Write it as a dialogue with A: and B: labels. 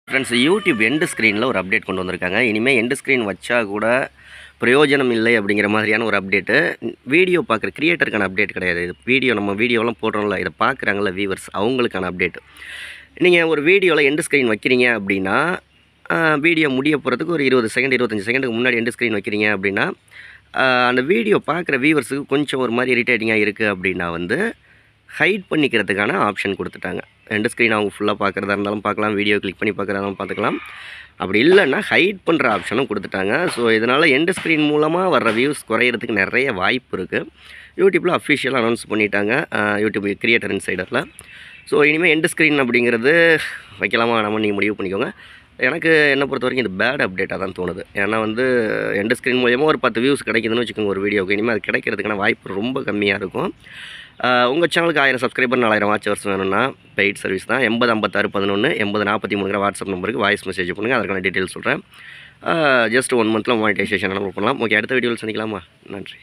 A: Friends, YouTube end ஸ்க்ரீனில் ஒரு update கொண்டு வந்திருக்காங்க. இனிமேல் எண்டு ஸ்க்ரீன் வச்சா கூட பிரயோஜனம் இல்லை அப்படிங்கிற மாதிரியான ஒரு அப்டேட்டு. வீடியோ பார்க்குற கிரியேட்டருக்கான அப்டேட் கிடையாது. இது நம்ம வீடியோலாம் போடுறோம்ல, இதை பார்க்குறாங்கல்ல வியூவர்ஸ், அவங்களுக்கான அப்டேட். நீங்கள் ஒரு வீடியோவில் எண்டு ஸ்க்ரீன் வைக்கிறீங்க அப்படின்னா, வீடியோ முடிய போகிறதுக்கு ஒரு 20 செகண்ட் 25 செகண்டுக்கு முன்னாடி எண்டு ஸ்க்ரீன் வைக்கிறீங்க அப்படின்னா, அந்த வீடியோ பார்க்குற வியூவர்ஸுக்கு கொஞ்சம் ஒரு மாதிரி இரிட்டேட்டிங்காக இருக்குது அப்படின்னா ஹைட் பண்ணிக்கிறதுக்கான ஆப்ஷன் கொடுத்துட்டாங்க. எண்டு ஸ்க்ரீன் அவங்க ஃபுல்லாக பார்க்குறதா இருந்தாலும் பார்க்கலாம், வீடியோ கிளிக் பண்ணி பார்க்குறதா இருந்தாலும் பார்த்துக்கலாம். அப்படி இல்லைன்னா ஹைட் பண்ணுற ஆப்ஷனும் கொடுத்துட்டாங்க. ஸோ இதனால் எண்டு ஸ்க்ரீன் மூலமாக வர்ற வியூஸ் குறையிறதுக்கு நிறைய வாய்ப்பு இருக்குது. யூடியூப்பில் அஃபிஷியலாக அனௌன்ஸ் பண்ணிட்டாங்க, யூடியூப் கிரியேட்டர் இன்சைடரில். ஸோ இனிமேல் எண்டு ஸ்க்ரீன் அப்படிங்கிறது வைக்கலாமா வேணாமா நீங்கள் முடிவு பண்ணிக்கோங்க. எனக்கு என்னை பொறுத்த வரைக்கும் இது பேட் அப்டேட்டாக தான் தோணுது. ஏன்னா எண்டு ஸ்க்ரீன் மூலயமா ஒரு 10 வியூஸ் கிடைக்குதுன்னு வச்சுக்கோங்க ஒரு வீடியோக்கு. இனிமேல் அது கிடைக்கிறதுக்கான வாய்ப்பு ரொம்ப கம்மியாக இருக்கும். உங்கள் சேனலுக்கு 1000 சப்ஸ்கிரைபர் 4000 வாட்சர்ஸ் வேணும்னா பெய்ட் சர்வீஸ் தான். 805611 8043 வாட்ஸ்அப் நம்பருக்கு வாய்ஸ் மெசேஜ் பண்ணுங்கள். அதற்கான டீட்டெயில்ஸ் சொல்கிறேன். ஜஸ்ட் 1 மந்த்தில் மானிட்டைசேஷன் பண்ணலாம். ஓகே, அடுத்த வீடியோவில் சந்திக்கலாமா? நன்றி.